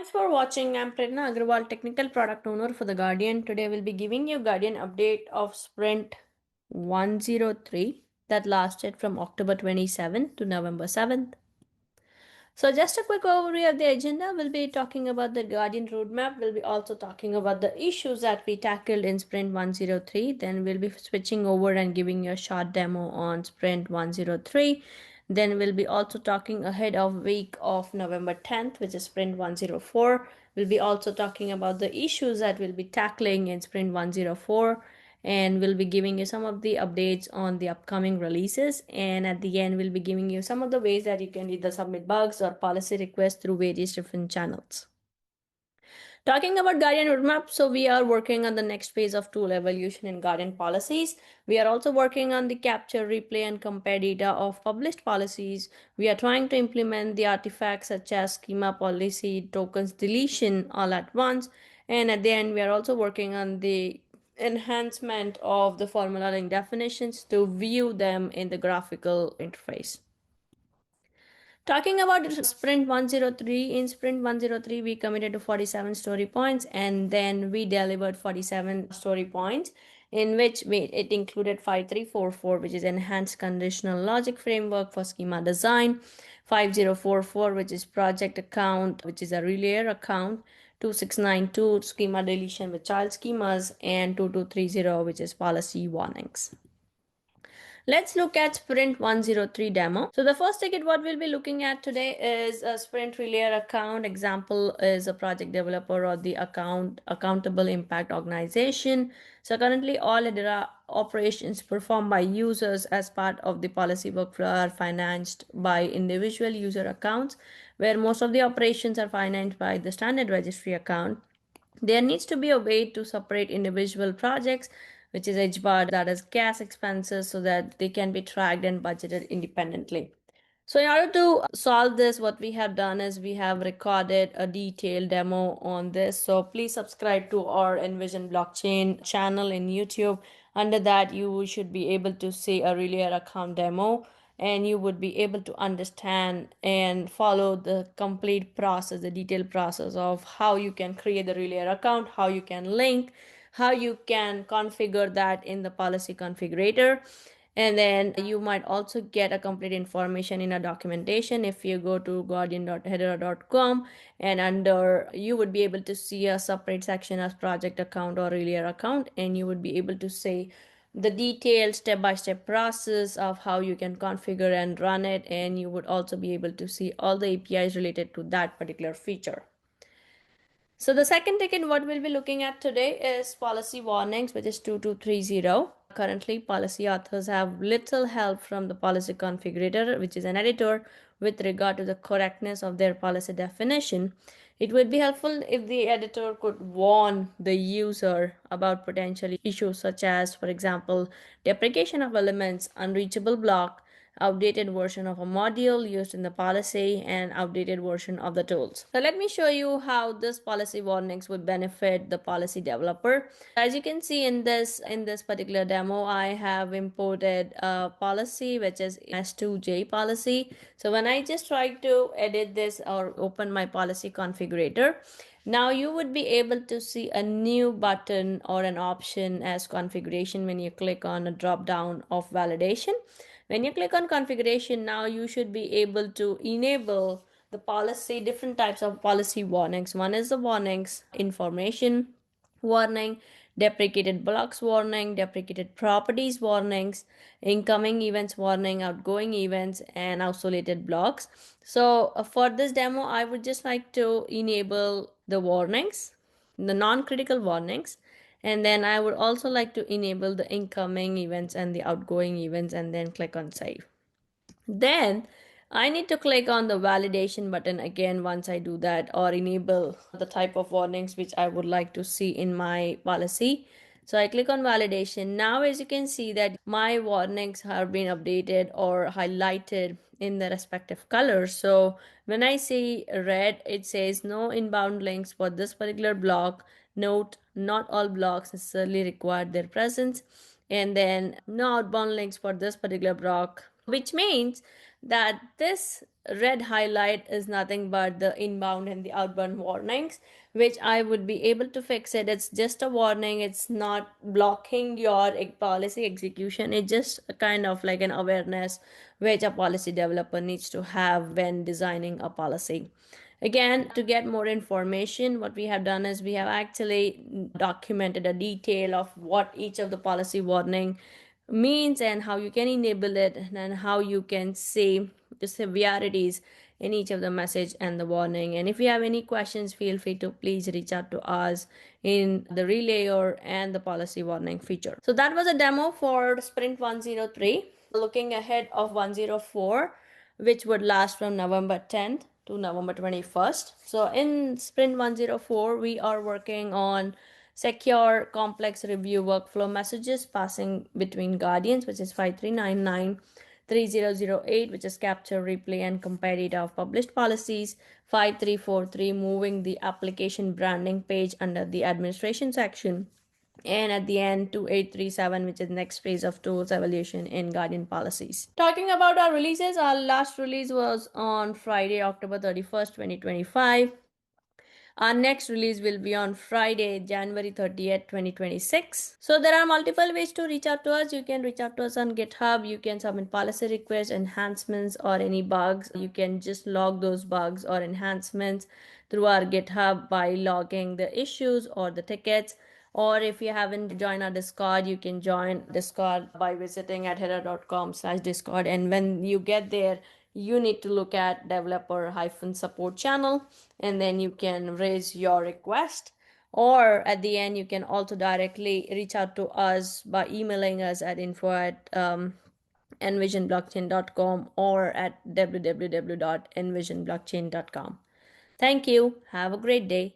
Thanks for watching. I'm Prerna Agrawal, Technical Product Owner for The Guardian. Today we'll be giving you Guardian update of Sprint 103 that lasted from October 27th to November 7th. So just a quick overview of the agenda. We'll be talking about the Guardian roadmap. We'll be also talking about the issues that we tackled in Sprint 103. Then we'll be switching over and giving you a short demo on Sprint 103. Then we'll be also talking ahead of week of November 10th, which is Sprint 104. We'll be also talking about the issues that we'll be tackling in Sprint 104, and we'll be giving you some of the updates on the upcoming releases. And at the end, we'll be giving you some of the ways that you can either submit bugs or policy requests through various different channels. Talking about Guardian roadmap, so we are working on the next phase of tool evolution in Guardian policies. We are also working on the capture, replay, and compare data of published policies. We are trying to implement the artifacts such as schema policy, tokens deletion all at once. And at the end, we are also working on the enhancement of the formula link definitions to view them in the graphical interface. Talking about Sprint 103, in Sprint 103, we committed to 47 story points, and then we delivered 47 story points, in which it included 5344, which is Enhanced Conditional Logic Framework for Schema Design, 5044, which is Project Account, which is a relayer account, 2692, Schema Deletion with Child Schemas, and 2230, which is Policy Warnings. Let's look at Sprint 103 demo. So the first ticket what we'll be looking at today is a Sprint Relayer account. Example is a project developer or the accountable impact organization. So currently all hedera operations performed by users as part of the policy workflow are financed by individual user accounts, where most of the operations are financed by the standard registry account. There needs to be a way to separate individual projects, which is HBAR, that is gas expenses, so that they can be tracked and budgeted independently. So in order to solve this, what we have done is we have recorded a detailed demo on this. So please subscribe to our Envision Blockchain channel in YouTube. Under that, you should be able to see a relayer account demo, and you would be able to understand and follow the complete process, the detailed process of how you can create the relayer account, how you can link, how you can configure that in the policy configurator. And then you might also get a complete information in a documentation if you go to guardian.hedera.com, and under you would be able to see a separate section as project account or relayer account, and you would be able to see the detailed step-by-step process of how you can configure and run it, and you would also be able to see all the APIs related to that particular feature. So the second ticket what we'll be looking at today is policy warnings, which is 2230. Currently, policy authors have little help from the policy configurator, which is an editor, with regard to the correctness of their policy definition. It would be helpful if the editor could warn the user about potential issues such as, for example, deprecation of elements, unreachable block, outdated version of a module used in the policy, and outdated version of the tools. So let me show you how this policy warnings would benefit the policy developer. As you can see in this particular demo, I have imported a policy which is S2J policy. So when I just try to edit this or open my policy configurator, now you would be able to see a new button or an option as configuration when you click on a drop down of validation. When you click on configuration, now you should be able to enable the policy, different types of policy warnings. One is the warnings information warning, deprecated blocks warning, deprecated properties warnings, incoming events warning, outgoing events, and isolated blocks. So for this demo, I would just like to enable the warnings, the non-critical warnings, and then I would also like to enable the incoming events and the outgoing events, and then click on save. Then I need to click on the validation button again once I do that, or enable the type of warnings which I would like to see in my policy. So I click on validation. Now as you can see that my warnings have been updated or highlighted in the respective colors. So when I see red, it says no inbound links for this particular block. Note, not all blocks necessarily require their presence. And then no outbound links for this particular block, which means that this red highlight is nothing but the inbound and the outbound warnings, which I would be able to fix it. It's just a warning, it's not blocking your policy execution. It's just a kind of like an awareness which a policy developer needs to have when designing a policy. Again, to get more information, what we have done is we have actually documented a detail of what each of the policy warning means and how you can enable it and how you can see the severities in each of the message and the warning. And if you have any questions, feel free to please reach out to us in the relayer and the policy warning feature. So that was a demo for sprint 103. Looking ahead of 104, which would last from November 10th to November 21st. So in sprint 104, we are working on secure complex review workflow messages passing between guardians, which is 5399, 3008, which is capture, replay, and compare data of published policies, 5343, moving the application branding page under the administration section, and at the end 2837, which is next phase of tools evaluation in guardian policies. Talking about our releases, our last release was on Friday, October 31st, 2025. Our next release will be on Friday, January 30th, 2026. So there are multiple ways to reach out to us. You can reach out to us on GitHub. You can submit policy requests, enhancements, or any bugs. You can just log those bugs or enhancements through our GitHub by logging the issues or the tickets. Or if you haven't joined our Discord, you can join Discord by visiting at hedera.com/Discord. And when you get there, you need to look at developer-support channel, and then you can raise your request. Or at the end, you can also directly reach out to us by emailing us at info@envisionblockchain.com or at www.envisionblockchain.com. Thank you. Have a great day.